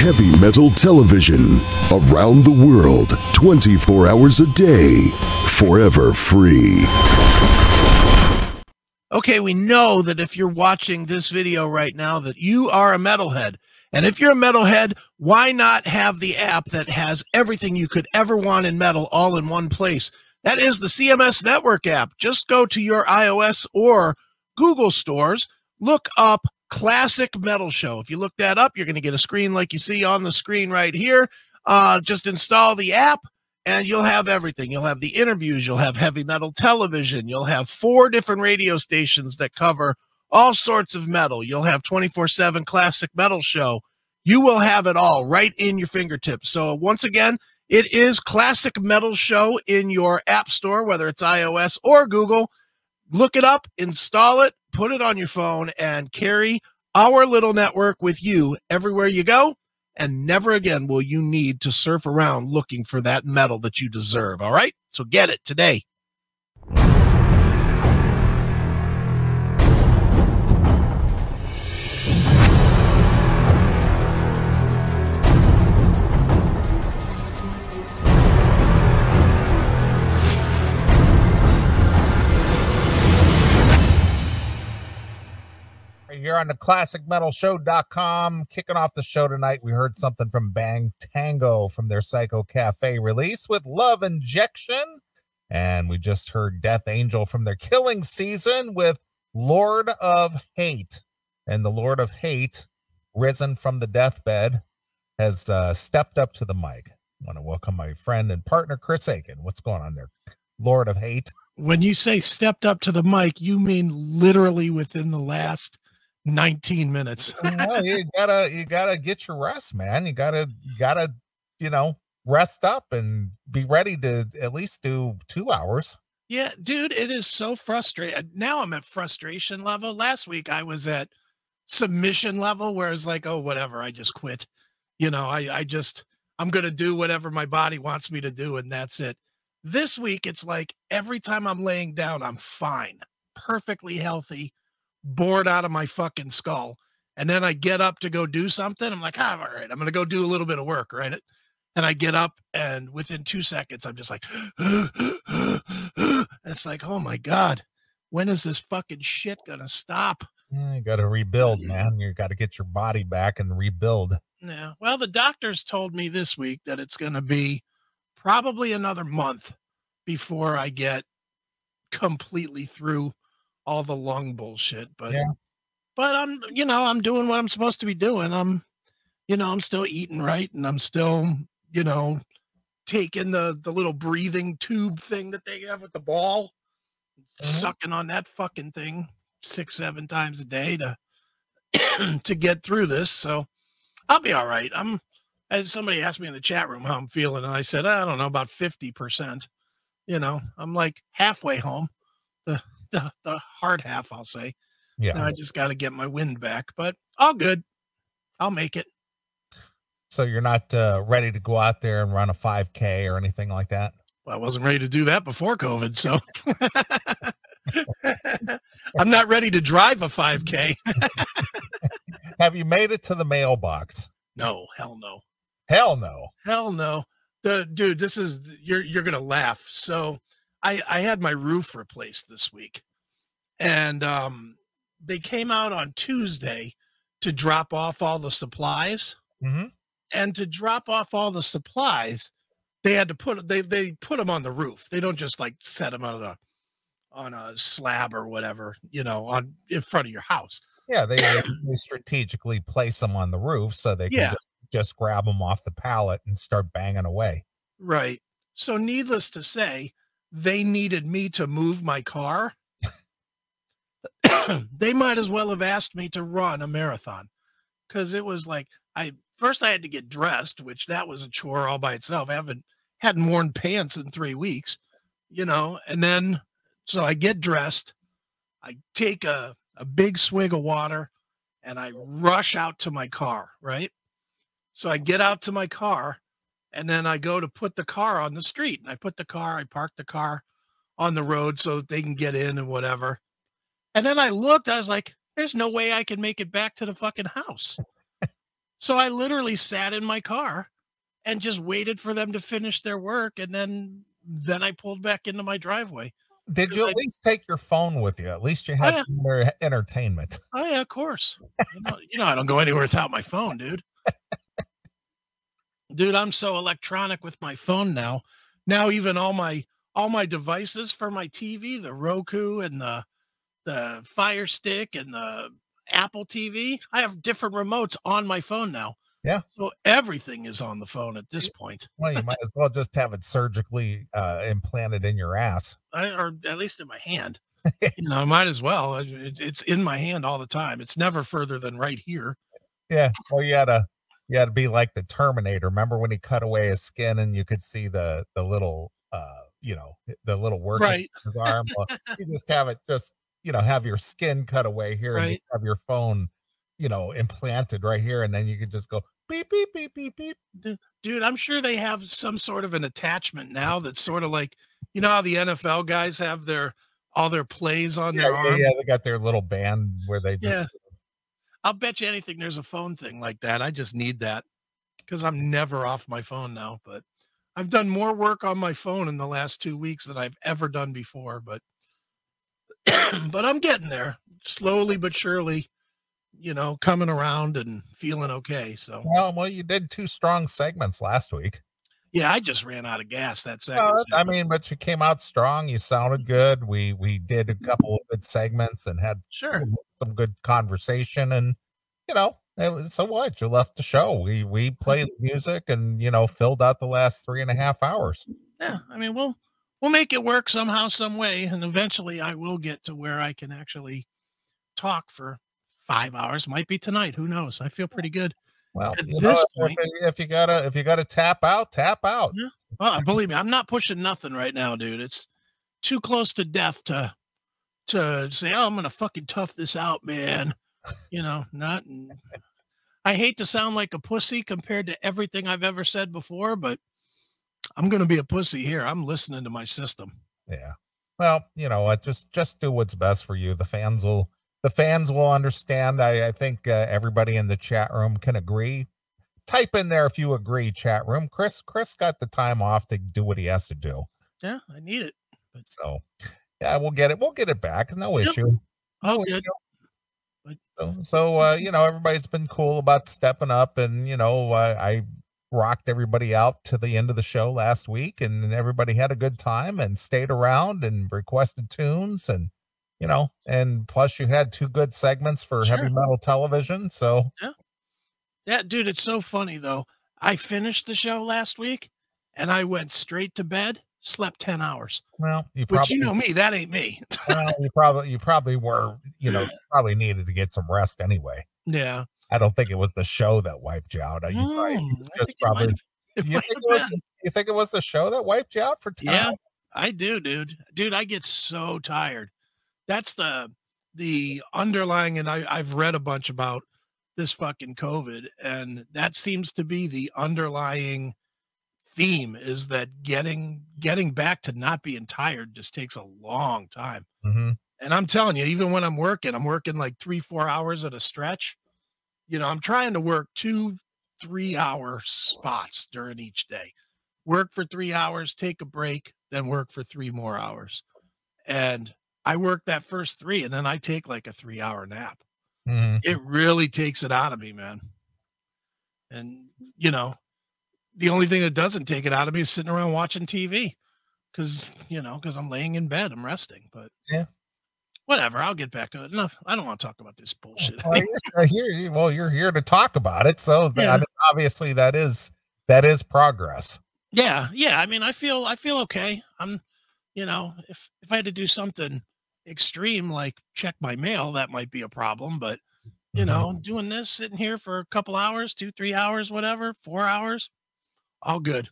heavy metal television around the world, 24 hours a day, forever free. Okay, we know that if you're watching this video right now that you are a metalhead. And if you're a metalhead, why not have the app that has everything you could ever want in metal all in one place? That is the CMS Network app. Just go to your iOS or Google stores, look up Classic Metal Show. If you look that up, you're going to get a screen like you see on the screen right here. Just install the app and you'll have everything. You'll have the interviews, you'll have heavy metal television, you'll have 4 different radio stations that cover all sorts of metal. You'll have 24/7 Classic Metal Show. You will have it all right in your fingertips. So once again, it is Classic Metal Show in your app store, whether it's iOS or Google. Look it up, install it, put it on your phone, and carry our little network with you everywhere you go. And never again will you need to surf around looking for that metal that you deserve. All right? So get it today. Here on the ClassicMetalShow.com. Kicking off the show tonight, we heard something from Bang Tango from their Psycho Cafe release with Love Injection. And we just heard Death Angel from their Killing Season with Lord of Hate. And the Lord of Hate, risen from the deathbed, has stepped up to the mic. I want to welcome my friend and partner, Chris Aiken. What's going on there, Lord of Hate? When you say stepped up to the mic, you mean literally within the last 19 minutes. No, you gotta get your rest, man. You gotta rest up and be ready to at least do 2 hours. Yeah, dude, it is so frustrating. Now I'm at frustration level. Last week I was at submission level where it's like, oh, whatever, I just quit. I'm gonna do whatever my body wants me to do, and that's it. This week it's like every time I'm laying down, I'm fine, perfectly healthy, bored out of my fucking skull. And then I get up to go do something. I'm like, all right, I'm going to go do a little bit of work, right? And I get up and within 2 seconds, I'm just like, it's like, oh my God, when is this fucking shit going to stop? You got to rebuild, man. You got to get your body back and rebuild. Yeah. Well, the doctors told me this week that it's going to be probably another month before I get completely through all the lung bullshit, but I'm doing what I'm supposed to be doing. I'm still eating right, and I'm still, taking the little breathing tube thing that they have with the ball, sucking on that fucking thing 6-7 times a day to get through this. So I'll be all right. As somebody asked me in the chat room how I'm feeling, and I said, I don't know, about 50%. I'm like halfway home. The hard half, I'll say. Yeah. Now I just got to get my wind back, but all good. I'll make it. So you're not ready to go out there and run a 5K or anything like that? Well, I wasn't ready to do that before COVID, so I'm not ready to drive a 5K. Have you made it to the mailbox? No, hell no. Hell no. Hell no. Dude, this is, you're going to laugh. So I had my roof replaced this week, and they came out on Tuesday to drop off all the supplies. And to drop off all the supplies, they had to put them on the roof. They don't just like set them on a slab or whatever, on in front of your house. Yeah, they strategically place them on the roof so they can just grab them off the pallet and start banging away. Right. So needless to say, they needed me to move my car. They might as well have asked me to run a marathon, because it was like, first I had to get dressed, which that was a chore all by itself. I hadn't worn pants in 3 weeks, and then, so I get dressed, I take a big swig of water, and I rush out to my car, right? So I get out to my car, and then I go to put the car on the street, and I park the car on the road so that they can get in and whatever. And then I was like, there's no way I can make it back to the fucking house. So I literally sat in my car and just waited for them to finish their work, and then I pulled back into my driveway. Did 'Cause you at least take your phone with you? At least you oh had yeah, some more entertainment. oh yeah, of course. I don't go anywhere without my phone, dude. Dude, I'm so electronic with my phone now. Now even all my devices for my TV, the Roku and the Fire Stick and the Apple TV, I have different remotes on my phone now. Yeah. So everything is on the phone at this point. Well, you might as well just have it surgically implanted in your ass. Or at least in my hand. I might as well. It's in my hand all the time. It's never further than right here. Yeah. Well, you had to be like the Terminator. Remember when he cut away his skin and you could see the little the little work in Right. his arm? Well, you just have it just have your skin cut away here and Right. just have your phone implanted right here, and then you could just go beep beep beep beep beep. Dude, I'm sure they have some sort of an attachment now that's sort of like, how the NFL guys have all their plays on their arm? Yeah, they got their little band where they just Yeah. I'll bet you anything there's a phone thing like that. I just need that because I'm never off my phone now. But I've done more work on my phone in the last 2 weeks than I've ever done before. But but I'm getting there slowly but surely, coming around and feeling okay. So well, you did 2 strong segments last week. yeah, I just ran out of gas that second I segment. mean, but you came out strong, you sounded good. We did a couple of good segments and had Sure. some good conversation, and it was, so what? You left the show. We played music and filled out the last 3.5 hours. Yeah. I mean, we'll make it work somehow, some way, and eventually I will get to where I can actually talk for 5 hours. Might be tonight. Who knows? I feel pretty good. Well, At this point, if you gotta tap out, tap out. yeah. Well, believe me, I'm not pushing nothing right now, dude. It's too close to death to say, "Oh, I'm gonna fucking tough this out, man." Not. I hate to sound like a pussy compared to everything I've ever said before, but I'm gonna be a pussy here. I'm listening to my system. Yeah. Well, you know what? Just do what's best for you. The fans will understand. I think everybody in the chat room can agree. Type in there if you agree, chat room. Chris got the time off to do what he has to do. Yeah, I need it. So yeah, we'll get it. We'll get it back. No Yep. issue. Oh, No good. issue. But So everybody's been cool about stepping up, and I rocked everybody out to the end of the show last week, and everybody had a good time and stayed around and requested tunes, and and plus you had 2 good segments for heavy sure. metal television. So Yeah. Yeah, dude, it's so funny though. I finished the show last week and I went straight to bed, slept 10 hours. well, you Which probably you know me, that ain't me. you probably were probably needed to get some rest anyway. Yeah. I don't think it was the show that wiped you out. You probably I just think probably it you might think have it was been. you think it was the show that wiped you out for 10 Yeah, hours? I do, dude. Dude, I get so tired. That's the underlying, and I've read a bunch about this fucking COVID, and that seems to be the underlying theme is that getting back to not being tired just takes a long time. Mhm. And I'm telling you, even when I'm working like 3-4 hours at a stretch. I'm trying to work 2 3-hour spots during each day. Work for 3 hours, take a break, then work for 3 more hours. And I work that first three, and then I take like a 3-hour nap. Mhm. It really takes it out of me, man. And the only thing that doesn't take it out of me is sitting around watching TV because I'm laying in bed, I'm resting. But Yeah. whatever, I'll get back to it. Enough. I don't want to talk about this bullshit. Well, you're here to talk about it. So I Yeah. mean, obviously that is progress. Yeah, yeah. I mean, I feel okay. If I had to do something extreme like check my mail, that might be a problem. But Mhm. doing this, sitting here for a couple hours, 2 3 hours, whatever, 4 hours, all good.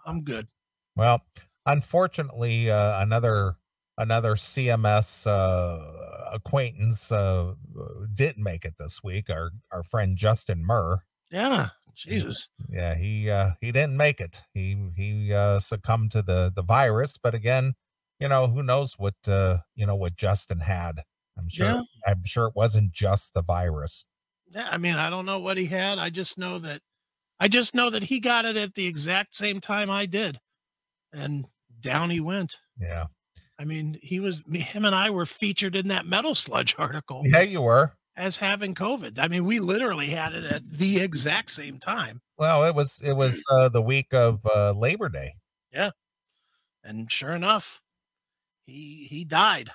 I'm good. Well, unfortunately, another CMS acquaintance didn't make it this week. Our friend Justin Murr. Yeah, He, Jesus. yeah, he didn't make it. He succumbed to the virus. But again, who knows what Justin had. I'm sure Yeah, I'm sure it wasn't just the virus. Yeah, I mean, I don't know what he had. I just know that he got it at the exact same time I did, and down he went. Yeah. I mean, him and I were featured in that Metal Sludge article Yeah, you were. as having COVID. I mean, we literally had it at the exact same time. Well, it was the week of Labor Day. Yeah, and sure enough, he died.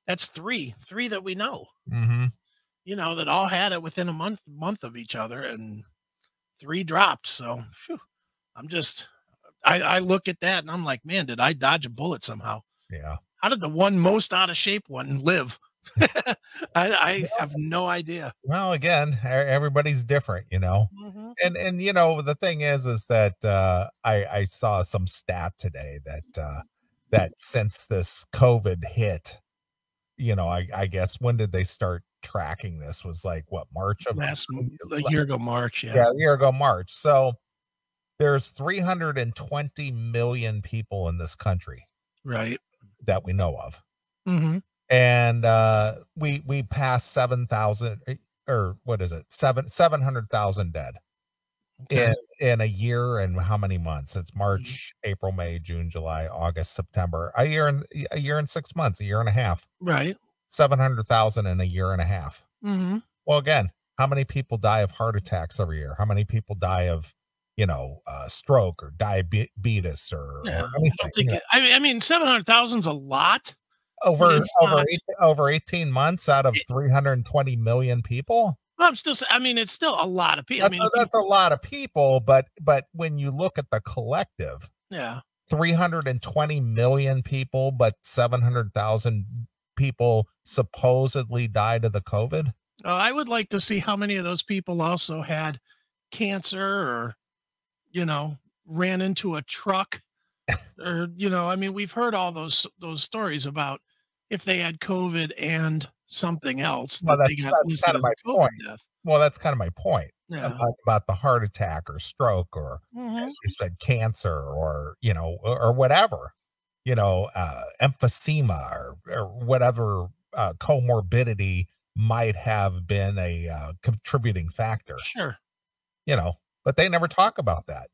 That's three that we know. Mm-hmm. You know, that all had it within a month of each other, and three dropped. So, phew, I'm just I look at that and I'm like, man, did I dodge a bullet somehow? Yeah. How did the one most out of shape one live? I have no idea. Well, again, everybody's different, you know. Mhm. And you know, the thing is that I saw some stat today that since this COVID hit, you know, I guess when did they start tracking this? Was like what, March of A year ago, March. Yeah. yeah, a year ago, March. So there's 320 million people in this country Right. that we know of. Hmm. And we passed 7,000 or what is it? 700,000 dead Okay. in a year and how many months? It's March, April, May, June, July, August, September. A year and 6 months, a year and a half. Right. 700,000 in a year and a half. Hmm. Well, again, how many people die of heart attacks every year? How many people die of, you know, stroke or diabetes Yeah. or I anything? don't think I mean 700,000 is a lot, but Over it's over not. over 18 months out of 320 million people? Well, I mean, it's still a lot of people. I mean, if That's a lot of people, but when you look at the collective, yeah. 320 million people, but 700,000 people supposedly died of the COVID? I would like to see how many of those people also had cancer or, ran into a truck or, I mean, we've heard all those stories about if they had COVID and something else Well, that they got that's listed kind of as my a COVID point. death. Well, that's kind of my point Yeah. about the heart attack or stroke or, Hmm. as you said, cancer or, you know, or whatever, you know, emphysema or whatever comorbidity might have been a contributing factor, Sure. you know, but they never talk about that.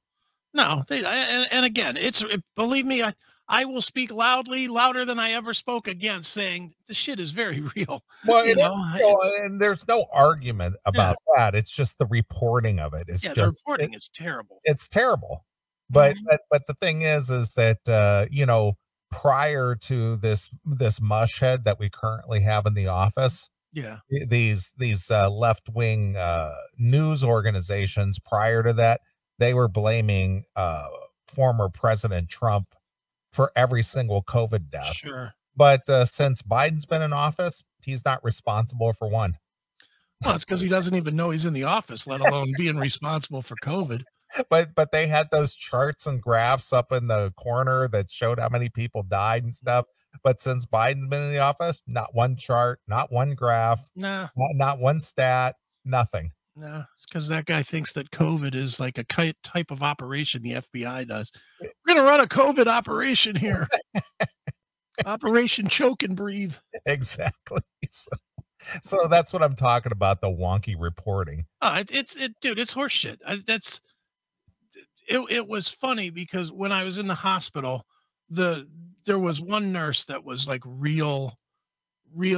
No, and again, believe me, I will speak loudly, louder than I ever spoke against, saying the shit is very real. Well, You it is, know, you know, it's and there's no argument yeah, about that. It's just the reporting of it is yeah. The just reporting is terrible. it's terrible. But Mhm. but the thing is that you know, prior to this mush head that we currently have in the office, Yeah, these left-wing news organizations prior to that, they were blaming former President Trump for every single COVID death. sure. But since Biden's been in office, he's not responsible for one. Well, it's because he doesn't even know he's in the office, let alone being responsible for COVID. But they had those charts and graphs up in the corner that showed how many people died and stuff. But since Biden's been in the office, not one chart, not one graph, Nah, not one stat, nothing. nah. It's because that guy thinks that COVID is like a type of operation the FBI does. We're gonna run a COVID operation here. Operation Choke and Breathe. Exactly. So that's what I'm talking about, the wonky reporting. Dude, it's horseshit. It was funny because when I was in the hospital, there was one nurse that was like real.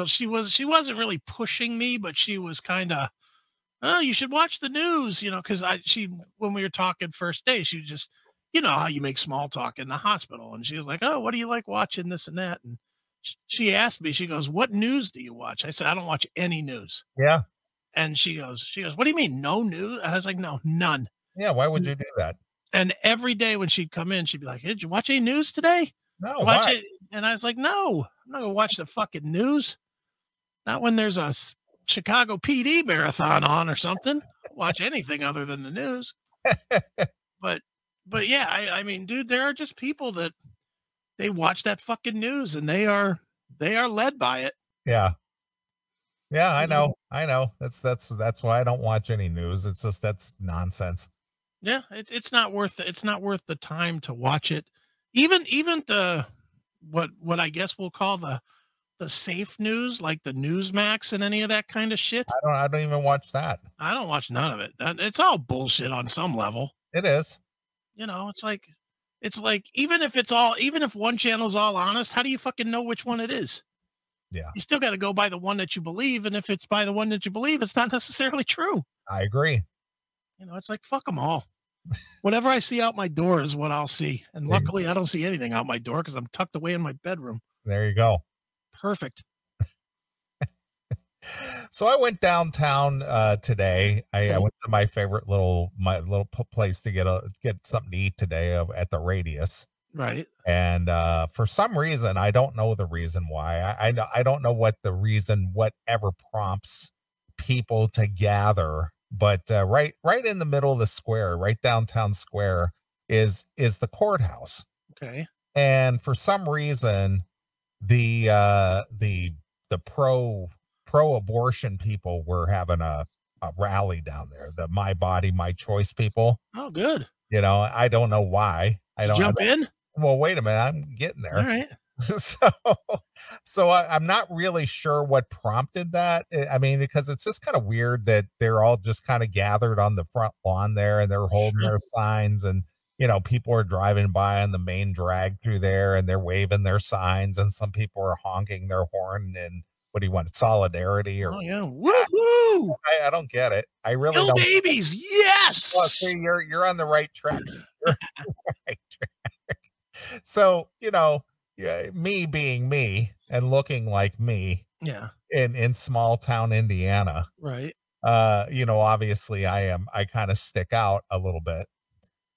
She wasn't really pushing me, but she was kind of, oh, you should watch the news, because when we were talking first day, she just, how you make small talk in the hospital, and she was like, oh, what do you like watching, this and that, and she asked me, she goes, what news do you watch? I said, I don't watch any news. Yeah. And she goes, what do you mean no news? And I was like, no, none. Yeah. Why would you do that? And every day when she'd come in, she'd be like, hey, did you watch any news today? No. Watch Why? it. And I was like, no, I'm not gonna watch the fucking news. Not when there's a Chicago PD marathon on or something. I'll watch anything other than the news. But yeah, I mean, dude, there are just people that they watch that fucking news and they are led by it. Yeah. Yeah, I You know? know. I know. That's why I don't watch any news. It's just that's nonsense. Yeah, it's not worth it. It's not worth the time to watch it. Even the what I guess we'll call the the safe news, like the Newsmax and any of that kind of shit? I don't even watch that. I don't watch none of it. It's all bullshit on some level. It is. You know, it's like even if one channel's all honest, how do you fucking know which one it is? Yeah. You still got to go by the one that you believe, and if it's by the one that you believe, it's not necessarily true. I agree. You know, it's like fuck them all. Whatever I see out my door is what I'll see. And luckily I don't see anything out my door because I'm tucked away in my bedroom. There you go. Perfect. So I went downtown today. I went to my favorite little place to get something to eat today at the Radius. Right. And for some reason, I don't know the reason why. I don't know whatever prompts people to gather. But right in the middle of the square, right downtown square, is the courthouse. Okay. And for some reason, the pro-abortion people were having a rally down there. The My Body, My Choice people. Oh, good. You know, I don't know why. Jump in. Well, wait a minute. I'm getting there. All right. So I'm not really sure what prompted that. I mean, because it's just kind of weird that they're all just kind of gathered on the front lawn there and they're holding their signs, and, you know, people are driving by on the main drag through there and they're waving their signs, and some people are honking their horn and what do you want? Solidarity or woohoo! I don't get it. I really Kill don't. babies. Yes. Well, see, you're on the right track. You're on the right track. So, you know, me being me and looking like me, in small town Indiana, right? You know, obviously I kind of stick out a little bit,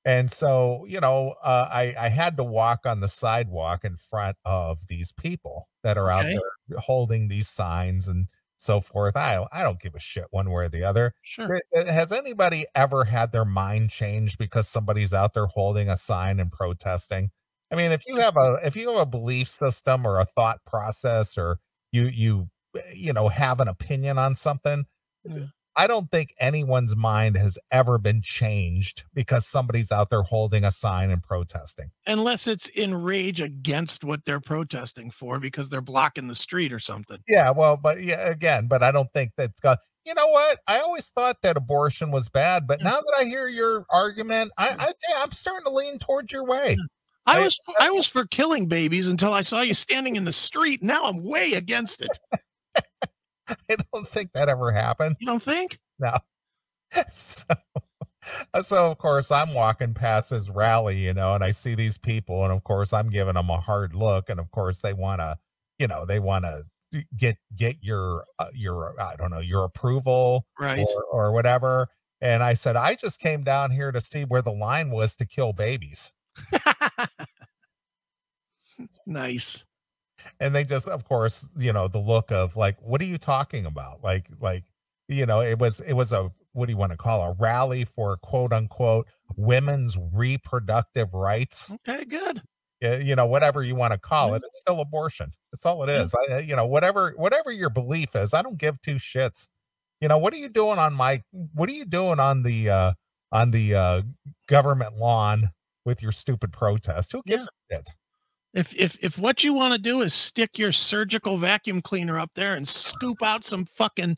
and so, you know, I had to walk on the sidewalk in front of these people that are out there holding these signs and so forth. I don't give a shit one way or the other. Sure. Has anybody ever had their mind changed because somebody's out there holding a sign and protesting? I mean, if you have a belief system or a thought process, or you know, have an opinion on something, I don't think anyone's mind has ever been changed because somebody's out there holding a sign and protesting. Unless it's in rage against what they're protesting for because they're blocking the street or something. Yeah, well, but I don't think that's got. You know what? I always thought that abortion was bad, but now that I hear your argument, I think I'm starting to lean towards your way. I was for killing babies until I saw you standing in the street. Now I'm way against it. I don't think that ever happened. You don't think? No. So of course I'm walking past this rally, you know, and I see these people, and of course I'm giving them a hard look, and of course they want to get your I don't know, your approval, right, or whatever. And I said, I just came down here to see where the line was to kill babies. Nice. And they just, of course, you know, the look of like, what are you talking about? Like, you know, it was a, what do you want to call, a rally for quote unquote women's reproductive rights. Okay, good. You know, whatever you want to call it, it's still abortion. That's all it is. You know, whatever your belief is, I don't give two shits. You know, what are you doing on the government lawn with your stupid protest? Who gives a shit? If what you want to do is stick your surgical vacuum cleaner up there and scoop out some fucking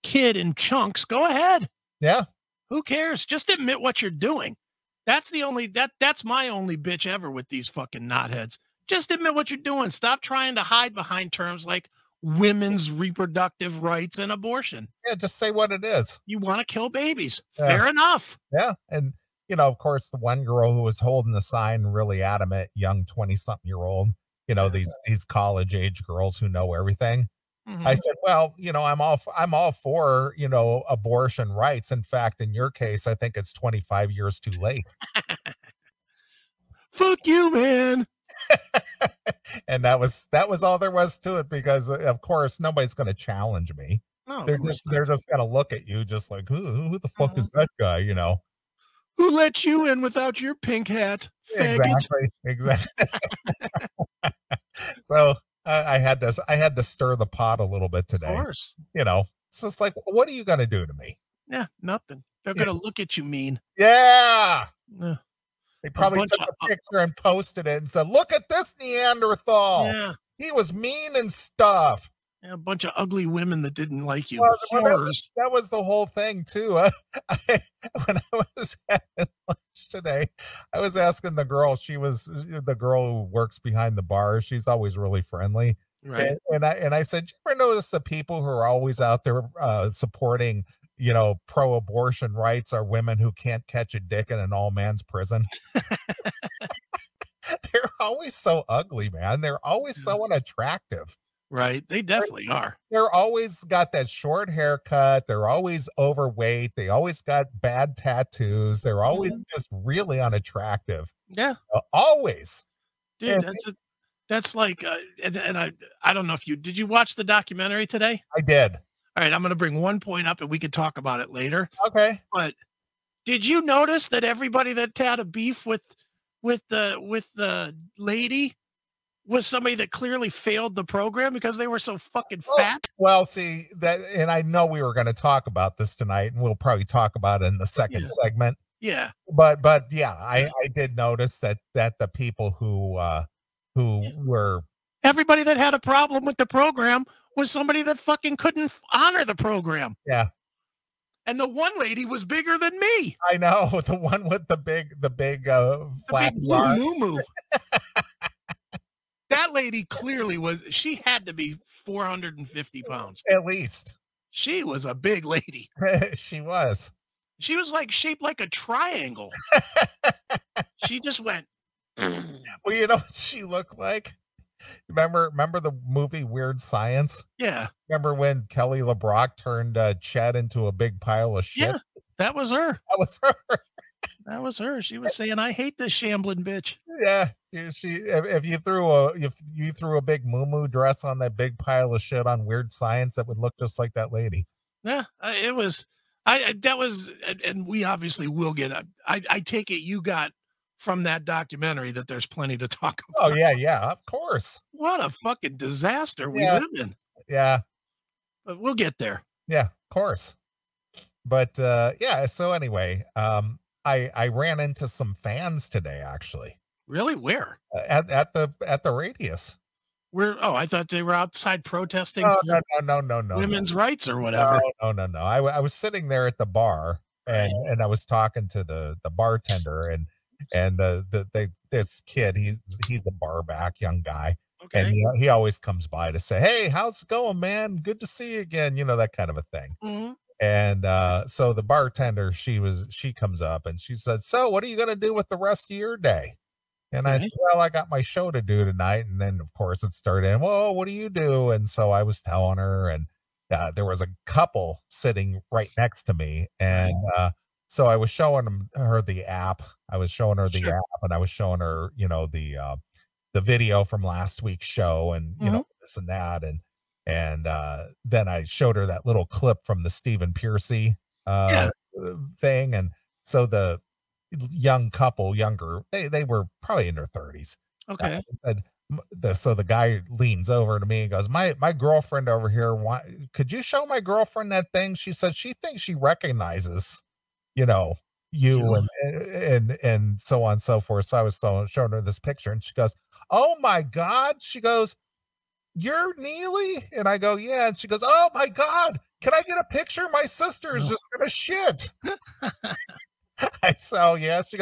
kid in chunks, go ahead. Yeah. Who cares? Just admit what you're doing. That's my only bitch ever with these fucking knotheads. Just admit what you're doing. Stop trying to hide behind terms like women's reproductive rights and abortion. Yeah, just say what it is. You want to kill babies. Fair enough. Yeah. And you know, of course, the one girl who was holding the sign, really adamant, young 20-something-year-old, you know, these college age girls who know everything. I said, well, you know, I'm all for, you know, abortion rights. In fact, in your case, I think it's 25 years too late. Fuck you, man. And that was all there was to it, because of course nobody's going to challenge me. No, they're just going to look at you just like, who the fuck is that guy, you know? Who let you in without your pink hat? Faggot. Exactly. So I had to stir the pot a little bit today. Of course. You know, it's just like, what are you going to do to me? Yeah, nothing. They're going to look at you mean. Yeah. They probably took a picture and posted it and said, look at this Neanderthal. Yeah. He was mean and stuff. Yeah, a bunch of ugly women that didn't like you. Well, Horrors. that was the whole thing too. When I was having lunch today, I was asking the girl. She was the girl who works behind the bar. She's always really friendly. Right. And I said, "You ever notice the people who are always out there supporting, pro-abortion rights are women who can't catch a dick in an all-man's prison?" They're always so ugly, man. They're always so unattractive. Right. They definitely are. They're always got that short haircut. They're always overweight. They always got bad tattoos. They're always just really unattractive. Yeah. Always. Dude, that's like, and I don't know if did you watch the documentary today? I did. All right. I'm going to bring one point up and we can talk about it later. Okay. But did you notice that everybody that had a beef with the lady was somebody that clearly failed the program because they were so fucking fat? Well, see that, and I know we were going to talk about this tonight, and we'll probably talk about it in the second segment. Yeah. But yeah, I did notice that the people who were everybody that had a problem with the program was somebody that fucking couldn't honor the program. Yeah. And the one lady was bigger than me. I know, the one with the big flat moo. That lady clearly she had to be 450 pounds. At least. She was a big lady. She was. She was like shaped like a triangle. She just went. Well, you know what she looked like? Remember the movie Weird Science? Yeah. Remember when Kelly LeBrock turned Chad into a big pile of shit? Yeah, that was her. That was her. That was her. She was saying, "I hate this shambling bitch." Yeah, if you threw a big moo dress on that big pile of shit on Weird Science, that would look just like that lady. Yeah, it was. That was, and we obviously will get. I take it you got from that documentary that there's plenty to talk about. Oh yeah, of course. What a fucking disaster we live in. Yeah, but we'll get there. Yeah, of course. But yeah. So anyway, I ran into some fans today, actually. Really? Where? At the Radius. I thought they were outside protesting. Oh, no. Women's rights or whatever. No. I was sitting there at the bar and I was talking to the bartender and this kid, he's a bar back young guy. Okay. And he always comes by to say, "Hey, how's it going, man? Good to see you again." That kind of a thing. Mm-hmm. And so the bartender, she comes up and she said, "So what are you going to do with the rest of your day?" And I said, "Well, I got my show to do tonight." And then of course it started, "Well, what do you do?" And so I was telling her, and there was a couple sitting right next to me. And so I was showing her the app. I was showing her the app, and I was showing her, the video from last week's show, and this and that. And then I showed her that little clip from the Stephen Piercy thing. And so the young couple, they were probably in their 30s. Okay. So the guy leans over to me and goes, my girlfriend over here, could you show my girlfriend that thing? She said she thinks she recognizes, you and so on and so forth. So I was showing her this picture, and she goes, "Oh my God." She goes, "You're Neeley?" And I go, "Yeah." And she goes, "Oh my God, can I get a picture? My sister is just gonna shit." So yeah, she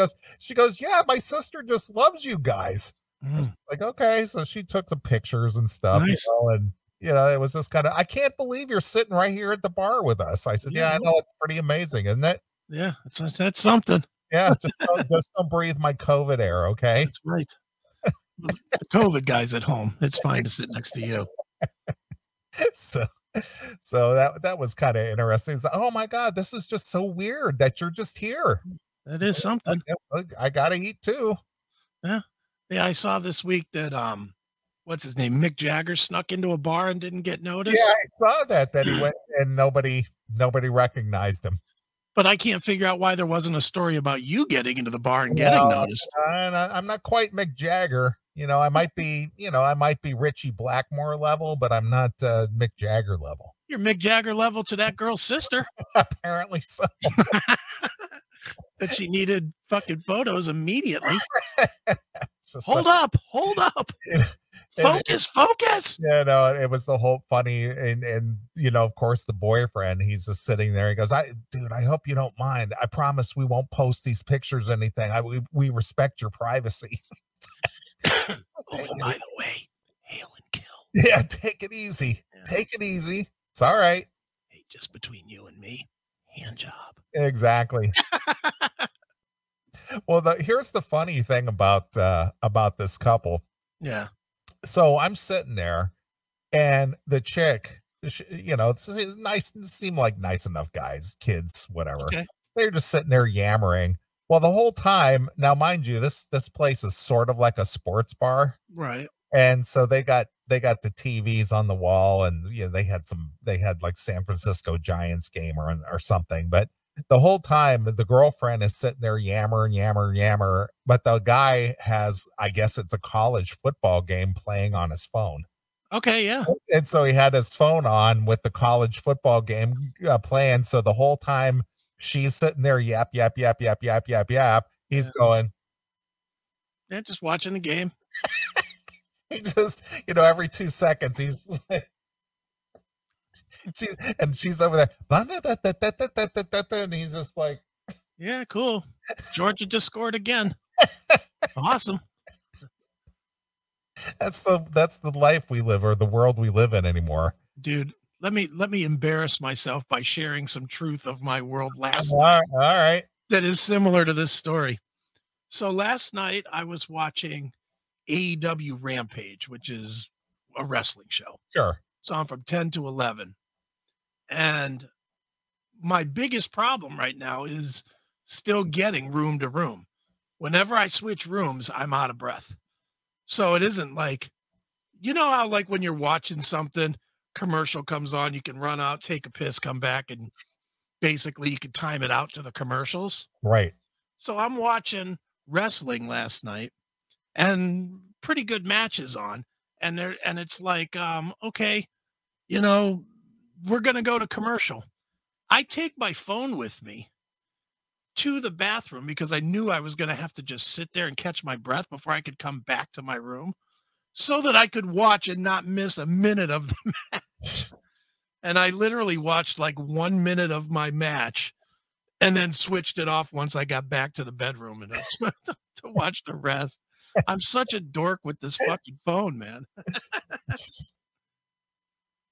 goes, "Yeah, my sister just loves you guys." It's like, okay. So she took some pictures and stuff, nice. And it was just kind of, "I can't believe you're sitting right here at the bar with us." I said, "Yeah, I know, it's pretty amazing, isn't it?" Yeah, that's something. Yeah, just don't breathe my COVID air, okay? That's right. The COVID guy's at home. It's fine to sit next to you. So that was kind of interesting. It's like, "Oh my God, this is just so weird that you're just here." That is something. I gotta eat too. Yeah. I saw this week that what's his name, Mick Jagger, snuck into a bar and didn't get noticed. Yeah, I saw that he went and nobody recognized him. But I can't figure out why there wasn't a story about you getting into the bar and getting noticed. I'm not quite Mick Jagger. I might be Richie Blackmore level, but I'm not Mick Jagger level. You're Mick Jagger level to that girl's sister. Apparently so. That she needed fucking photos immediately. Hold up. Focus. Yeah, no, it was the whole funny, and you know, of course, the boyfriend, he's just sitting there. He goes, dude, I hope you don't mind. I promise we won't post these pictures or anything. We respect your privacy. Oh, and by the way, hail and kill. Yeah, take it easy. Yeah. Take it easy. It's all right. Hey, just between you and me, hand job. Exactly. Well, here's the funny thing about this couple. Yeah. So I'm sitting there, and the chick, you know, it's nice, seem like nice enough guys, kids, whatever. Okay. They're just sitting there yammering. Well, the whole time, now mind you, this place is sort of like a sports bar, Right. and so they got the TVs on the wall, and you know, they had like San Francisco Giants game or something, but the whole time the girlfriend is sitting there yammer, but the guy has, I guess it's a college football game playing on his phone. Okay, yeah. And so he had his phone on with the college football game playing. So the whole time she's sitting there yap. He's going, Yeah, just watching the game. he just, you know, every 2 seconds he's like, she's over there, and he's just like, yeah, cool. Georgia just scored again. Awesome. That's the life we live, or the world we live in anymore. Dude, let me embarrass myself by sharing some truth of my world last night. All right. That is similar to this story. So last night I was watching AEW Rampage, which is a wrestling show. Sure. So I'm from 10 to 11. And my biggest problem right now is still getting room to room. Whenever I switch rooms, I'm out of breath. So it isn't like, you know how like when you're watching something, commercial comes on, you can run out, take a piss, come back, and basically you can time it out to the commercials. Right. So I'm watching wrestling last night, and pretty good matches on. And it's like, okay, you know, we're going to go to commercial. I take my phone with me to the bathroom because I knew I was going to have to just sit there and catch my breath before I could come back to my room so that I could watch and not miss a minute of the match. And I literally watched like 1 minute of my match and then switched it off once I got back to the bedroom and to watch the rest. I'm such a dork with this fucking phone, man.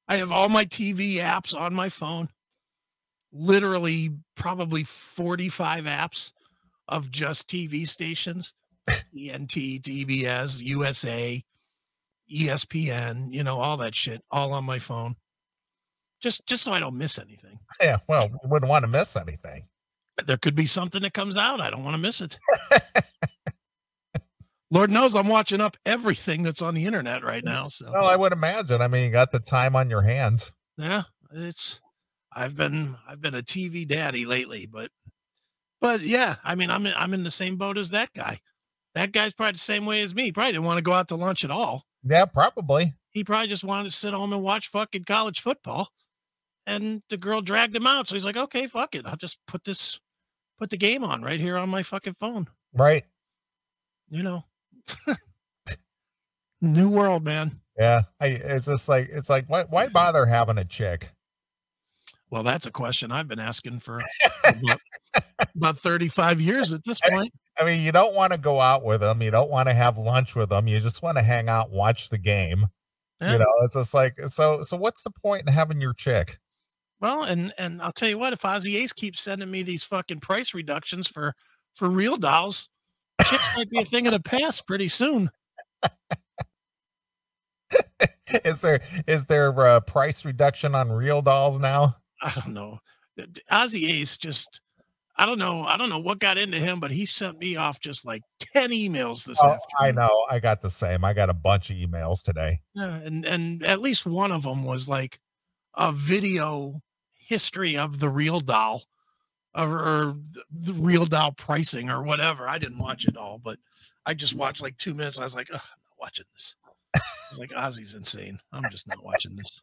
I have all my TV apps on my phone. Literally probably 45 apps of just TV stations. TNT, TBS, USA, ESPN, you know, all that shit, all on my phone. Just so I don't miss anything. Yeah, well, we wouldn't want to miss anything. There could be something that comes out. I don't want to miss it. Lord knows I'm watching up everything that's on the internet right now. So, well, I would imagine. I mean, you got the time on your hands. Yeah, I've been a TV daddy lately, but yeah, I mean, I'm in the same boat as that guy. That guy's probably the same way as me. He probably didn't want to go out to lunch at all. Yeah, probably. He probably just wanted to sit home and watch fucking college football. And the girl dragged him out. So he's like, okay, fuck it. I'll just put the game on right here on my fucking phone. Right. You know, new world, man. Yeah. It's just like, why bother having a chick? Well, that's a question I've been asking for about 35 years at this point. I mean, you don't want to go out with them. You don't want to have lunch with them. You just want to hang out and watch the game. Yeah. You know, it's just like, so what's the point in having your chick? Well, and I'll tell you what, if Ozzy Ace keeps sending me these fucking price reductions for real dolls, chicks might be a thing of the past pretty soon. Is there a price reduction on real dolls now? I don't know. Ozzy Ace just, I don't know what got into him, but he sent me off just like 10 emails this afternoon. I know. I got the same. I got a bunch of emails today. Yeah, and at least one of them was like a video history of the real doll or the real doll pricing or whatever. I didn't watch it all, but I just watched like 2 minutes. I was like, I'm not watching this. I was like, Ozzy's insane. I'm just not watching this.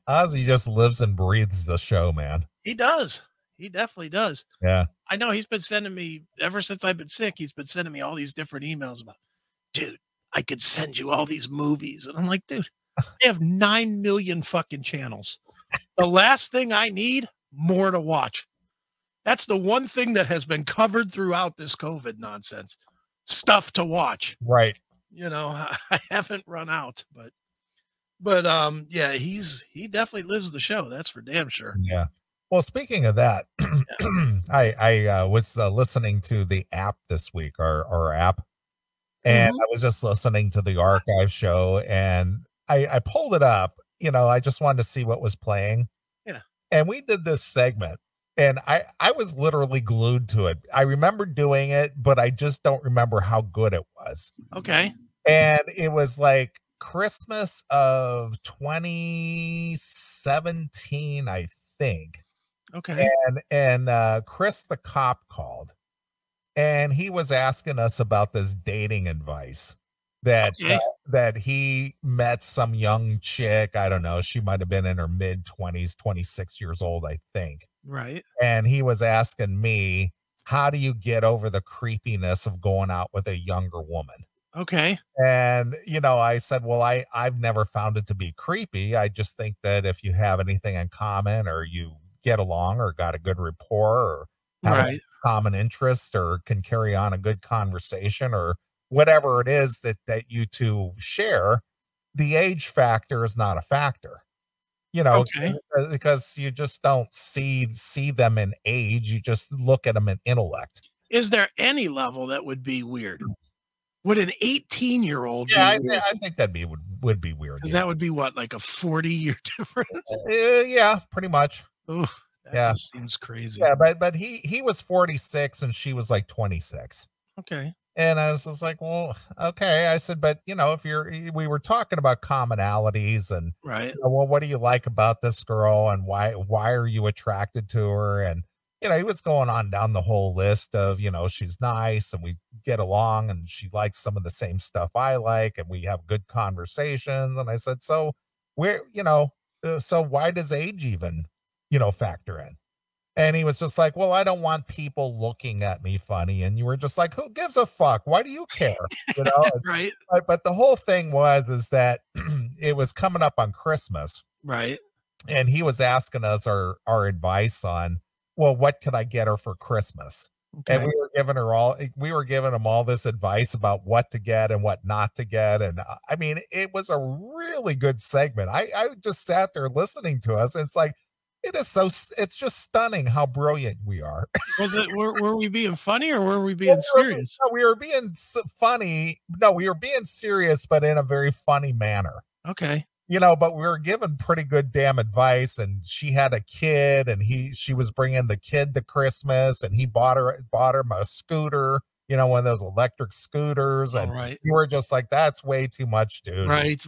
Ozzy just lives and breathes the show, man. He does. He definitely does. Yeah. I know he's been sending me, ever since I've been sick, he's been sending me all these different emails about, dude, I could send you all these movies. And I'm like, dude, I have 9 million fucking channels. The last thing I need, more to watch. That's the one thing that has been covered throughout this COVID nonsense. Stuff to watch. Right. You know, I haven't run out, but yeah, he definitely lives the show. That's for damn sure. Yeah. Well, speaking of that, I was listening to the app this week, our app, and I was just listening to the archive show, and I pulled it up. You know, I just wanted to see what was playing. Yeah. And we did this segment, and I was literally glued to it. I remember doing it, but I just don't remember how good it was. Okay. And it was like Christmas of 2017, I think. Okay. And Chris the cop called, and he was asking us about this dating advice that that he met some young chick. I don't know, she might have been in her mid-20s, 26 years old, I think. Right. And he was asking me, how do you get over the creepiness of going out with a younger woman? Okay. And, you know, I said, well, I've never found it to be creepy. I just think that if you have anything in common, or you get along, or got a good rapport, or have a common interest, or can carry on a good conversation, or whatever it is that you two share, the age factor is not a factor. You know, because you just don't see them in age. You just look at them in intellect. Is there any level that would be weird? Would an 18-year-old? Yeah, I think that'd would be weird. Because that would be what, like a 40-year difference? Yeah, pretty much. Ooh, that seems crazy. Yeah, but he was 46 and she was like 26. Okay. And I was just like, well, okay. I said, but you know, we were talking about commonalities, and right. You know, well, what do you like about this girl, and why are you attracted to her? And you know, he was going on down the whole list of, you know, she's nice and we get along, and she likes some of the same stuff I like, and we have good conversations. And I said, so so why does age even, you know, factor in? And he was just like, well, I don't want people looking at me funny. And you were just like, who gives a fuck? Why do you care? You know? Right. But the whole thing is that it was coming up on Christmas. Right. And he was asking us our advice on, well, what could I get her for Christmas? Okay. And we were giving him all this advice about what to get and what not to get. And I mean, it was a really good segment. I just sat there listening to us. And it's like, it's just stunning how brilliant we are. Were we being funny, or were we being serious? We were being funny. No, we were being serious, but in a very funny manner. Okay. You know, but we were given pretty good damn advice, and she had a kid, and she was bringing the kid to Christmas, and he bought him a scooter, you know, one of those electric scooters. And you were just like, that's way too much, dude. Right.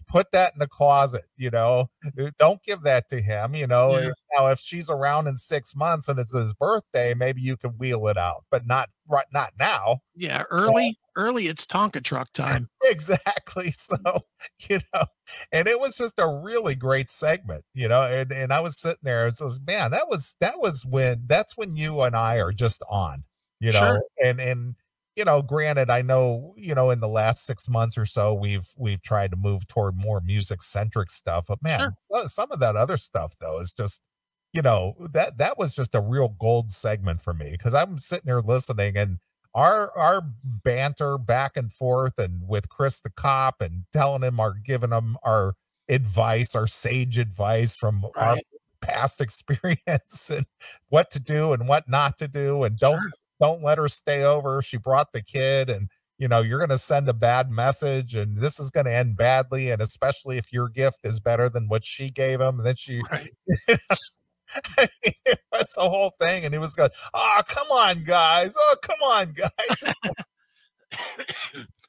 Put that in the closet, you know, don't give that to him, you know. Yeah. Now, if she's around in 6 months and it's his birthday, maybe you can wheel it out, but not now. Yeah. Early, it's Tonka truck time. Exactly. So, you know, and it was just a really great segment, you know, and I was sitting there, it was, man, that's when you and I are just on. You know, and you know, granted, I know, you know, in the last 6 months or so, we've tried to move toward more music centric stuff, but man, some of that other stuff though is just, you know, that was just a real gold segment for me, because I'm sitting here listening, and our banter back and forth, and with Chris the cop, and giving him our advice, our sage advice from our past experience, and what to do and what not to do, and don't let her stay over. She brought the kid, and, you know, you're going to send a bad message, and this is going to end badly. And especially if your gift is better than what she gave him. And then it was the whole thing. And he was going, oh, come on, guys.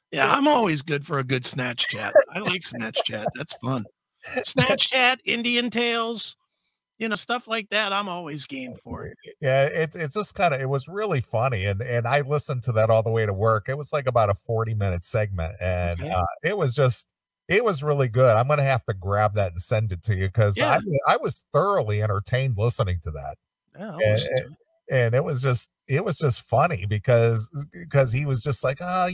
Yeah, I'm always good for a good snatch chat. I like snatch chat. That's fun. Snatch chat, Indian tales, you know, stuff like that. I'm always game for it. Yeah, it's just it was really funny, and I listened to that all the way to work. It was like about a 40-minute segment, and it was really good. I'm gonna have to grab that and send it to you, because I was thoroughly entertained listening to that. Yeah, And it was just funny because he was just like, oh,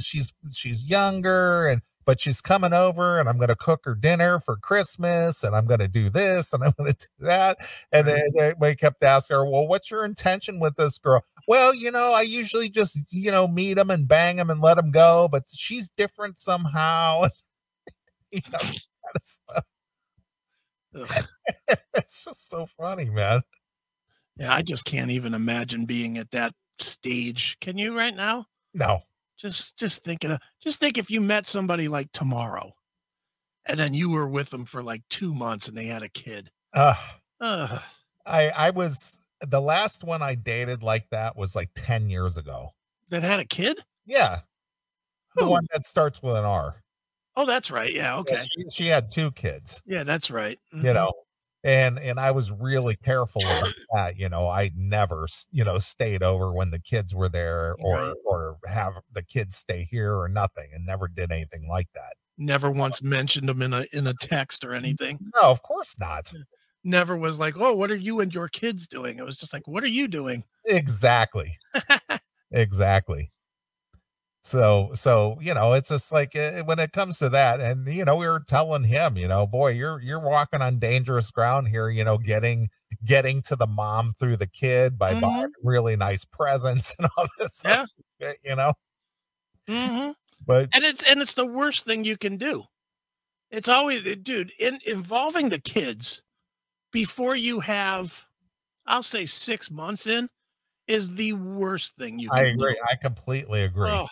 she's younger, but she's coming over, and I'm going to cook her dinner for Christmas, and I'm going to do this, and I'm going to do that. And then we kept asking her, well, what's your intention with this girl? Well, I usually just, meet them and bang them and let them go, but she's different somehow. Kind of stuff. It's just so funny, man. Yeah, I just can't even imagine being at that stage. Can you right now? No. Just think if you met somebody like tomorrow, and then you were with them for like 2 months and they had a kid. I was, the last one I dated like that was like 10 years ago. That had a kid? Yeah. The one that starts with an R. Oh, that's right. Yeah. Okay. Yeah, she had 2 kids. Yeah, that's right. Mm-hmm. And I was really careful about that. I never, stayed over when the kids were there, or have the kids stay here or nothing, and never did anything like that. Never once mentioned them in a text or anything. No, of course not. Never was like, oh, what are you and your kids doing? It was just like, what are you doing? Exactly. Exactly. So, it's just like when it comes to that, and, we were telling him, boy, you're walking on dangerous ground here, getting to the mom through the kid by buying really nice presents and all this, yeah, stuff, Mm-hmm. But it's the worst thing you can do. It's always, dude, involving the kids before you have, I'll say 6 months in, is the worst thing you can do. I agree. I completely agree. Oh,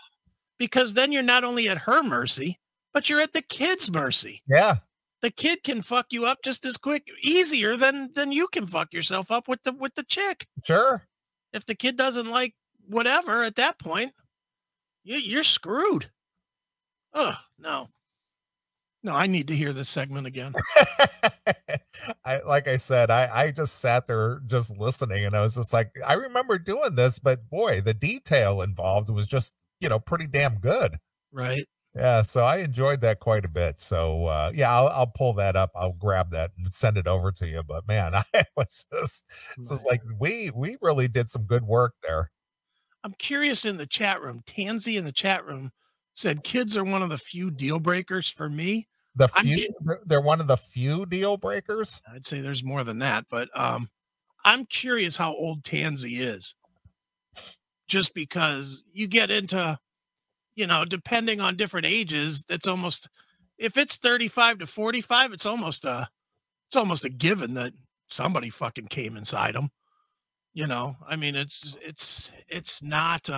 because then you're not only at her mercy, but you're at the kid's mercy. Yeah. The kid can fuck you up just as easier than you can fuck yourself up with the chick. Sure. If the kid doesn't like whatever at that point, you're screwed. Oh, no. No, I need to hear this segment again. Like I said, I just sat there just listening, and I was just like, I remember doing this, but boy, the detail involved was just, pretty damn good. Right. Yeah. So I enjoyed that quite a bit. So, yeah, I'll pull that up. I'll grab that and send it over to you. But man, I was just like, we really did some good work there. I'm curious in the chat room. Tansy in the chat room said kids are one of the few deal breakers for me. They're one of the few deal breakers. I'd say there's more than that, but I'm curious how old Tansy is. Just because you get into, depending on different ages, that's almost, if it's 35 to 45, it's almost a given that somebody fucking came inside them. I mean, it's not,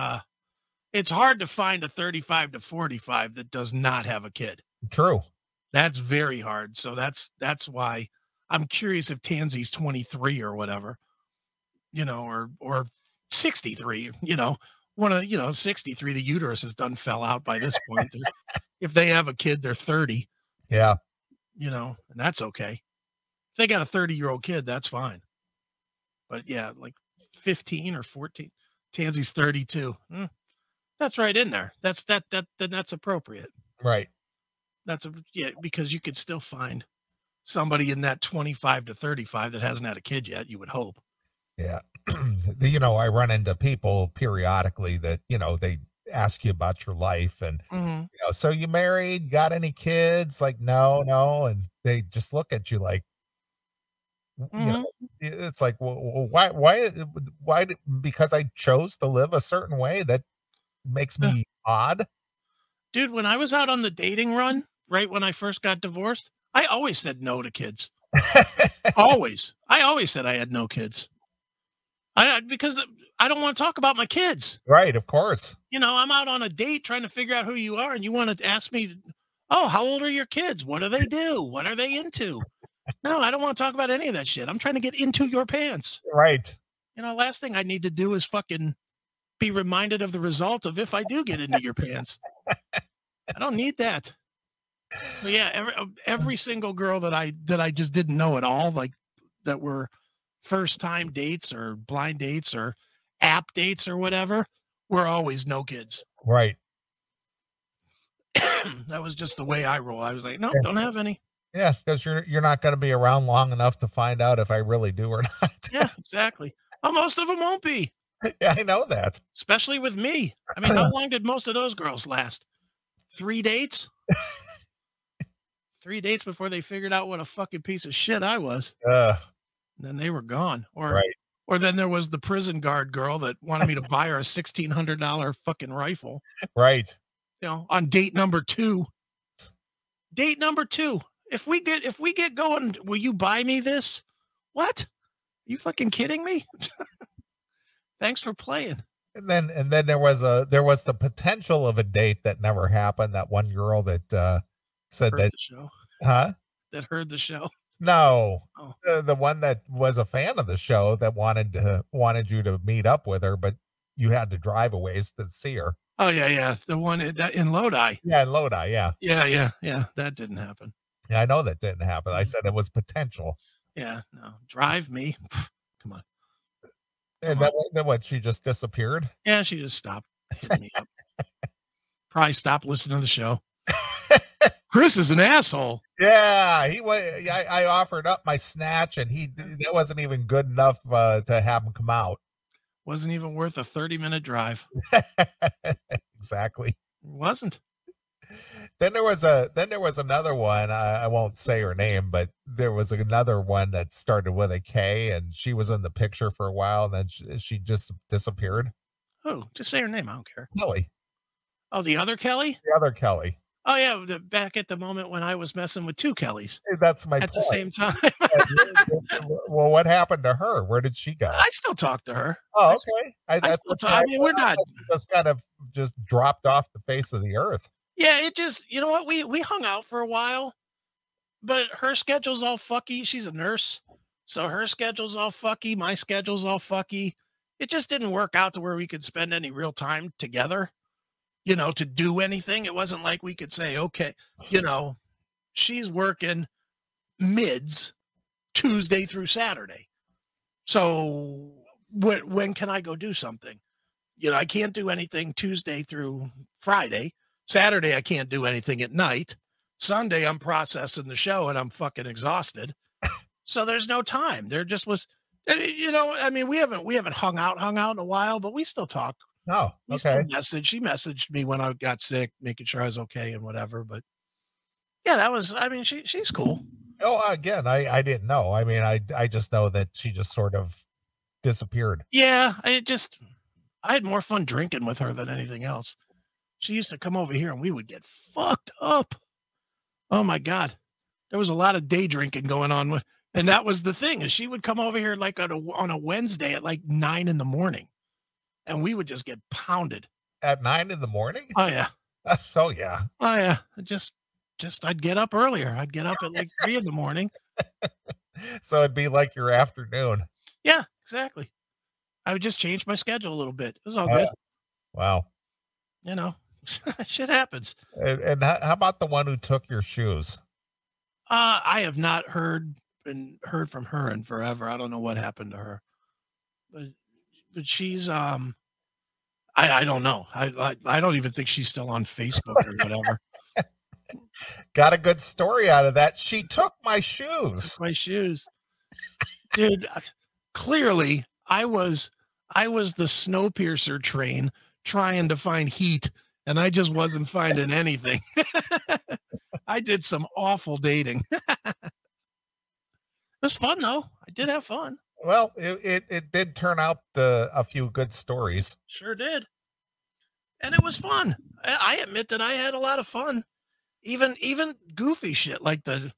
it's hard to find a 35 to 45 that does not have a kid. True. That's very hard. So that's why I'm curious if Tansy's 23 or whatever, or 63, one of, 63, the uterus is done fell out by this point. If they have a kid, they're 30. Yeah. And that's okay. If they got a 30-year-old kid, that's fine. But yeah, like 15 or 14, Tansy's 32. That's right in there. That's appropriate. Right. Because you could still find somebody in that 25 to 35 that hasn't had a kid yet, you would hope. Yeah. I run into people periodically that, they ask you about your life, and, so you married, got any kids? Like, no. And they just look at you like, it's like, well, why, because I chose to live a certain way, that makes me odd. Dude, when I was out on the dating run, right when I first got divorced, I always said no to kids. Always. I always said I had no kids. Because I don't want to talk about my kids. Right, of course. I'm out on a date trying to figure out who you are, and you want to ask me, oh, how old are your kids? What do they do? What are they into? No, I don't want to talk about any of that shit. I'm trying to get into your pants. Right. Last thing I need to do is fucking be reminded of the result of if I do get into your pants. I don't need that. But yeah, every single girl that I just didn't know at all, like that were first time dates or blind dates or app dates or whatever, were always no kids. Right. That was just the way I roll. I was like, no, don't have any. Yeah, because you're not going to be around long enough to find out if I really do or not. Yeah, exactly. Oh, most of them won't be, Yeah, I know that. especially with me. I mean, how long did most of those girls last? 3 dates? 3 dates before they figured out what a fucking piece of shit I was. Uh, And then they were gone. right. Or then there was the prison guard girl that wanted me to buy her a $1,600 fucking rifle, Right. on date number 2. Date number 2. If we get going, will you buy me this? What? Are you fucking kidding me? Thanks for playing. And then there was the potential of a date that never happened. That one girl that said Heard that, the show. huh? That heard the show. No, Oh. the one that was a fan of the show that wanted you to meet up with her, but you had to drive a ways to see her. Oh yeah. The one that in Lodi. Yeah, in Lodi. Yeah, Yeah. That didn't happen. yeah, I know that didn't happen. I said it was potential. Yeah, no. Drive me. Come on. And then what? She just disappeared. Yeah, she just stopped hitting me up. Probably stopped listening to the show. Chris is an asshole. Yeah, I offered up my snatch, and that wasn't even good enough to have him come out. Wasn't even worth a 30-minute drive. Exactly. It wasn't. Then there was another one. I won't say her name, but there was another one that started with a K, and she was in the picture for a while, and then she just disappeared. Oh, just say her name. I don't care. Kelly, Oh, the other Kelly? the other Kelly. Oh, yeah. Back at the moment when I was messing with 2 Kellys That's my at point. the same time. Well, what happened to her? Where did she go? I still talk to her. Oh, okay. I still talk. I mean, we're not. Just kind of just dropped off the face of the earth. Yeah, it just, you know what? We hung out for a while, but her schedule's all fucky. She's a nurse. So her schedule's all fucky. My schedule's all fucky. It just didn't work out to where we could spend any real time together, to do anything. It wasn't like we could say, okay, she's working mids Tuesday through Saturday. So when can I go do something? I can't do anything Tuesday through Friday. Saturday, I can't do anything at night. Sunday, I'm processing the show and I'm fucking exhausted. So there's no time. There just was, I mean, we haven't hung out in a while, but we still talk. Oh, We okay. still she messaged me when I got sick, making sure I was okay and whatever. But yeah, she's cool. Oh, again, I didn't know. I mean, I just know that she just sort of disappeared. Yeah, I had more fun drinking with her than anything else. She used to come over here and we would get fucked up. Oh my God. There was a lot of day drinking going on. And that was the thing, is she would come over here like on a Wednesday at like 9 a.m. and we would just get pounded. At 9 a.m? Oh yeah. So yeah. Oh yeah. I'd get up earlier. I'd get up at like 3 a.m. So it'd be like your afternoon. Yeah, exactly. I would just change my schedule a little bit. It was all good. Wow. Shit happens. And how about the one who took your shoes? I have not heard from her in forever. I don't know what happened to her, but she's, I don't know. I don't even think she's still on Facebook or whatever. Got a good story out of that. She took my shoes. My shoes, dude. Clearly I was the Snowpiercer train trying to find heat, and I just wasn't finding anything. I did some awful dating. It was fun though. I did have fun. Well, it did turn out a few good stories. Sure did. And it was fun. I admit that I had a lot of fun. Even goofy shit like the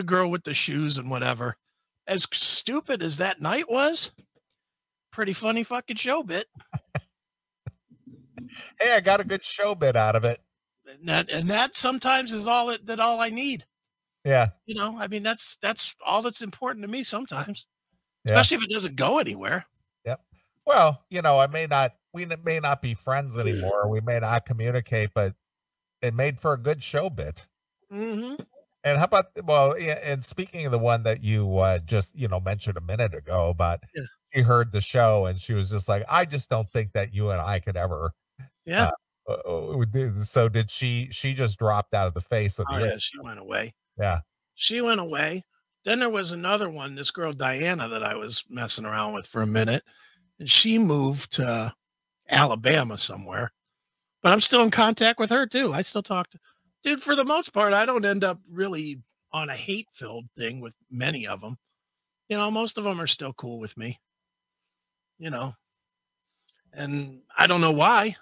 girl with the shoes and whatever. As stupid as that night was, pretty funny fucking show bit. Hey, I got a good show bit out of it. And that sometimes is all I need. Yeah. I mean, that's all that's important to me sometimes, Yeah. especially if it doesn't go anywhere. Yep. Well, we may not be friends anymore. We may not communicate, but it made for a good show bit. Mm-hmm. And how about, and speaking of the one that you just, mentioned a minute ago about, Yeah. she heard the show and she was just like, I just don't think that you and I could ever. Yeah. So did she just dropped out of the face of the Oh, yeah, earth. she went away. Yeah. She went away. Then there was another one, this girl Diana that I was messing around with for a minute, and she moved to Alabama somewhere. But I'm still in contact with her too. I still talk to dude, for the most part, I don't end up really on a hate-filled thing with many of them. You know, most of them are still cool with me, you know, and I don't know why,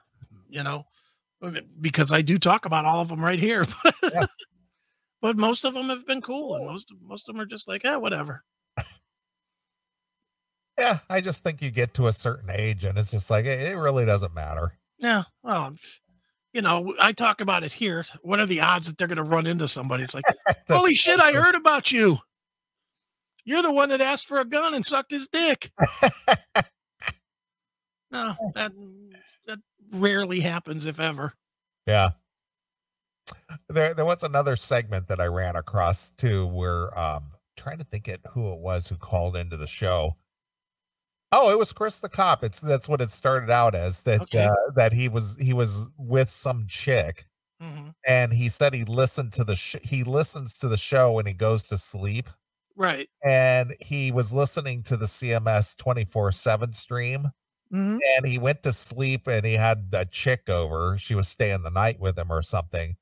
you know, because I do talk about all of them right here. Yeah. But most of them have been cool, and most of them are just like, "Yeah, whatever." Yeah, I just think you get to a certain age and it's just like it really doesn't matter. Yeah, well, you know, I talk about it here. What are the odds that they're gonna run into somebody? It's like, That's "Holy shit, I heard about you. You're the one that asked for a gun and sucked his dick." No, that rarely happens, if ever. Yeah. There was another segment that I ran across too where trying to think it who it was who called into the show. Oh, it was Chris the cop. That's what it started out as, that Okay. that he was with some chick, Mhm. and he said he listened to he listens to the show when he goes to sleep, Right. and he was listening to the CMS 24/7 stream, Mhm. and he went to sleep and he had a chick over. She was staying the night with him or something.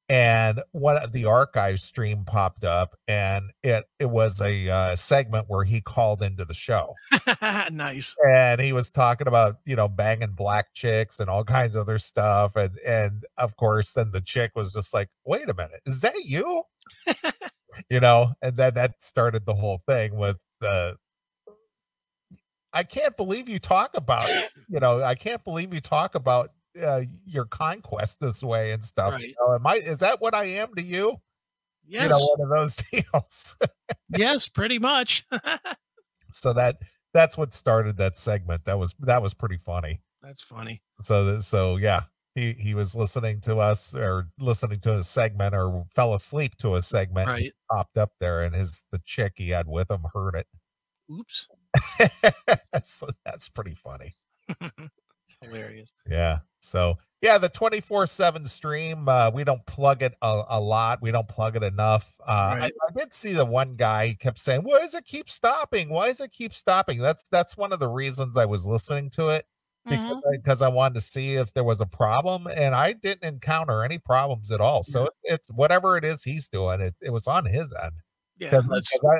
And the archive stream popped up, and it was a segment where he called into the show, Nice. and he was talking about, banging black chicks and all kinds of other stuff. And of course, then the chick was just like, wait a minute, is that you? And then that started the whole thing with the, I can't believe you talk about, I can't believe you talk about your conquest this way and stuff. Right. Is that what I am to you? Yes. One of those deals. Yes, pretty much. So that's what started that segment. That was pretty funny. That's funny. So yeah, he was listening to us, or listening to a segment, or fell asleep to a segment. Right. He popped up there, and the chick he had with him heard it. Oops. So that's pretty funny. Hilarious. Yeah. So yeah, the 24/7 stream, we don't plug it a lot. We don't plug it enough. Right. I did see the one guy, he kept saying, why does it keep stopping? Why does it keep stopping? That's one of the reasons I was listening to it, Mhm. because I wanted to see if there was a problem, and I didn't encounter any problems at all. So it's whatever it is he's doing, it was on his end. Yeah.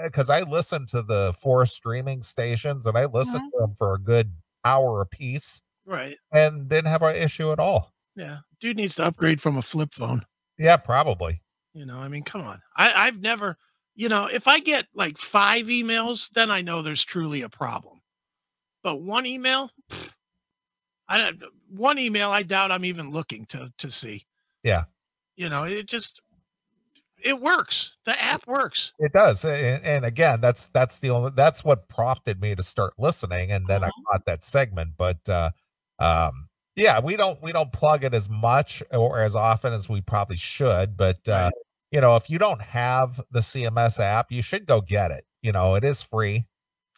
Because I listen to the 4 streaming stations, and I listen Mhm. to them for a good hour a piece, Right. and didn't have an issue at all. Yeah. Dude needs to upgrade from a flip phone. Yeah, probably. I mean, come on. I've never, if I get like 5 emails, then I know there's truly a problem. But one email, one email, I doubt I'm even looking to see. Yeah, It works. The app works. it does. And again, that's what prompted me to start listening, and then I caught that segment. But yeah, we don't plug it as much or as often as we probably should. But Right. if you don't have the CMS app, you should go get it. It is free.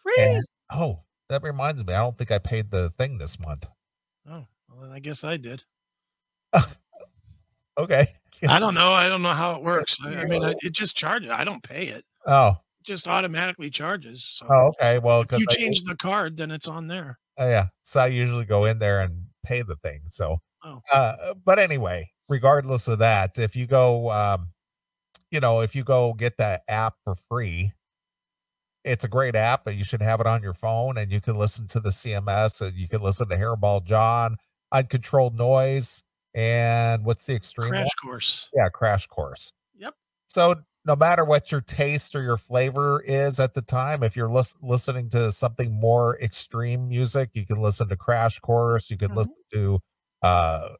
Free. And oh, that reminds me, I don't think I paid the thing this month. Oh, well, then I guess I did. Okay. I don't know. I don't know how it works. I mean, it just charges. I don't pay it. Oh. It just automatically charges. So Oh, okay. Well, if you change the card, then it's on there. yeah. So I usually go in there and pay the thing. So, Oh. But anyway, regardless of that, if you go, if you go get that app for free, it's a great app, but you should have it on your phone, and you can listen to the CMS, and you can listen to Hairball John, Uncontrolled Noise, and what's the extreme one? Crash Course. Yeah, Crash Course. Yep. So no matter what your taste or your flavor is at the time, if you're listening to something more extreme music, you can listen to Crash Course. You can listen to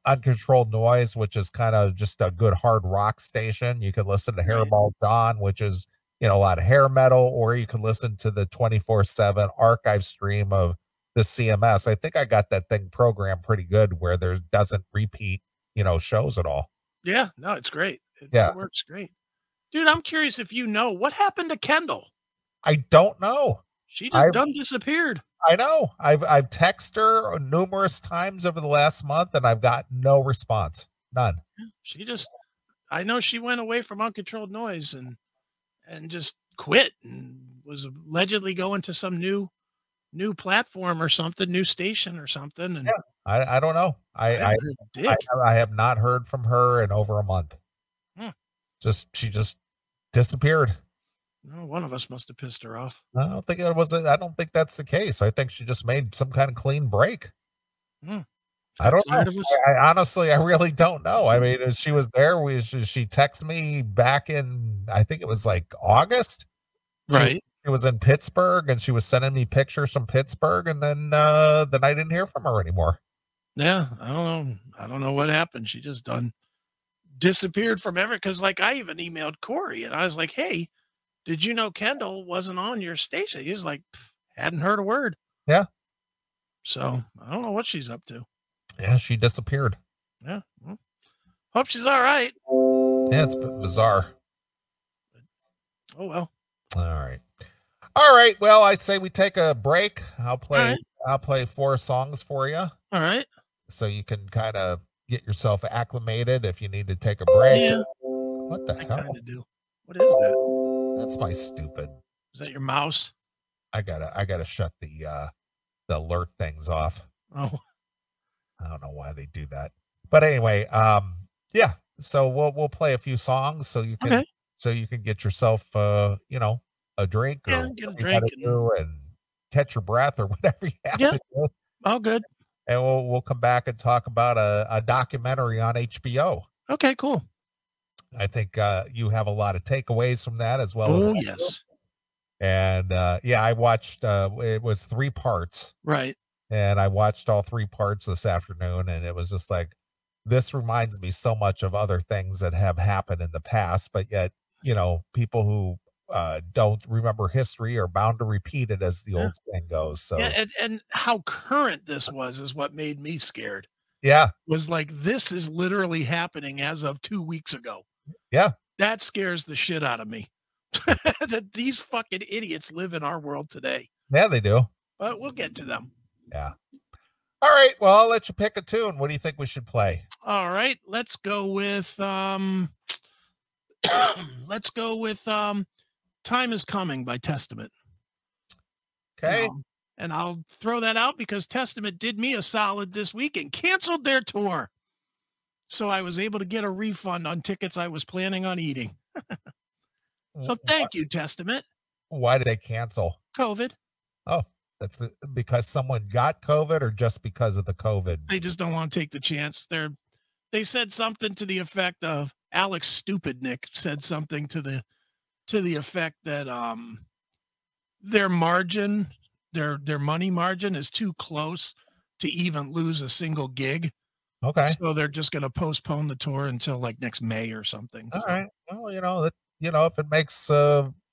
Uncontrolled Noise, which is kind of just a good hard rock station. You can listen to Hairball Dawn, which is, a lot of hair metal, or you can listen to the 24/7 archive stream of the CMS. I think I got that thing programmed pretty good where there doesn't repeat, shows at all. Yeah, no, it's great. It works great. Dude, I'm curious if what happened to Kendall? I don't know. She just disappeared. I know. I've texted her numerous times over the last month, and I've got no response. None. I know she went away from Uncontrolled Noise and just quit and was allegedly going to some new platform or something, new station or something. And yeah, I don't know. I have not heard from her in over a month. She just disappeared. No, one of us must have pissed her off. I don't think that's the case. I think she just made some kind of clean break. I don't know. I honestly, I really don't know. I mean, she was there. She texted me back in, I think it was like August. Right. She was in Pittsburgh and she was sending me pictures from Pittsburgh, and then I didn't hear from her anymore. Yeah, I don't know. I don't know what happened. She just disappeared from because like I even emailed Corey and I was like, hey, did you know Kendall wasn't on your station? He's like, hadn't heard a word. Yeah. So I don't know what she's up to. Yeah, she disappeared. Yeah. Well, hope she's all right. Yeah, it's bizarre. Oh, well. All right. Well, I say we take a break. I'll play 4 songs for you. All right. So you can kind of get yourself acclimated if you need to take a break. Yeah. What the hell? I kind of do. What is that? That's my stupid. Is that your mouse? I gotta shut the alert things off. Oh. I don't know why they do that. But anyway, yeah. So we'll play a few songs so you can get yourself a drink or get a drink and catch your breath or whatever you have to do. All good. And we'll come back and talk about a documentary on HBO. Okay, cool. I think you have a lot of takeaways from that as well. Oh, yes. And I watched it was 3 parts. Right. And I watched all 3 parts this afternoon, and it was just like, this reminds me so much of other things that have happened in the past, but yet, people who don't remember history are bound to repeat it, as the old saying goes. So and how current this was is what made me scared. Yeah. Was like, this is literally happening as of 2 weeks ago. Yeah. That scares the shit out of me. That these fucking idiots live in our world today. Yeah, they do. But we'll get to them. Yeah. All right. Well, I'll let you pick a tune. What do you think we should play? All right. Let's go with Time Is Coming by Testament. Okay. And I'll throw that out because Testament did me a solid this week and canceled their tour. So I was able to get a refund on tickets I was planning on eating. So thank you, Testament. Why did they cancel? COVID. Oh, that's because someone got COVID or just because of the COVID? They just don't want to take the chance. They said something to the effect of, Alex Stupidnick said something to the effect that their margin, their money margin is too close to even lose a single gig. Okay. So they're just going to postpone the tour until like next May or something. All right. Well, if it makes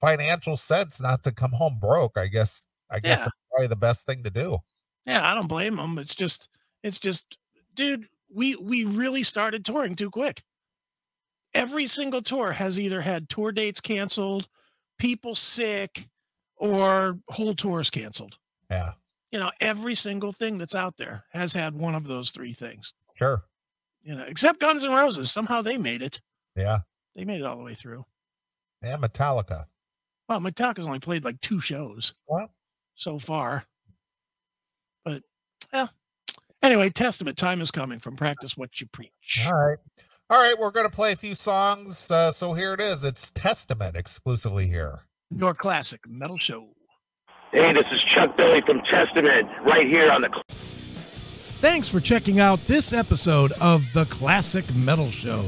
financial sense not to come home broke, I guess that's probably the best thing to do. Yeah, I don't blame them. It's just, dude, we really started touring too quick. Every single tour has either had tour dates canceled, people sick, or whole tours canceled. Yeah. Every single thing that's out there has had one of those 3 things. Sure. Except Guns N' Roses. Somehow they made it. Yeah. They made it all the way through. And Metallica. Well, Metallica's only played like 2 shows so far. But, anyway, Testament, Time Is Coming from Practice What You Preach. All right. We're going to play a few songs. So here it is. It's Testament exclusively here. Your classic metal show. Hey, this is Chuck Billy from Testament right here on the... Thanks for checking out this episode of The Classic Metal Show.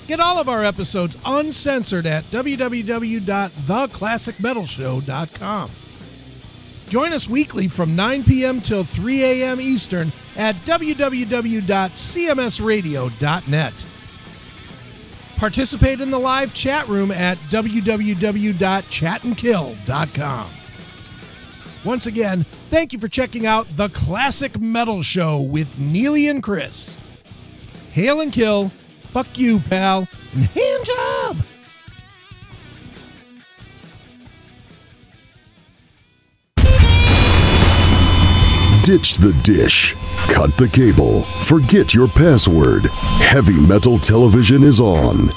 Get all of our episodes uncensored at www.theclassicmetalshow.com. Join us weekly from 9 p.m. till 3 a.m. Eastern at www.cmsradio.net. Participate in the live chat room at www.chatandkill.com. Once again, thank you for checking out The Classic Metal Show with Neeley and Chris. Hail and kill, fuck you, pal, and hand job! Ditch the dish. Cut the cable. Forget your password. Heavy Metal Television is on.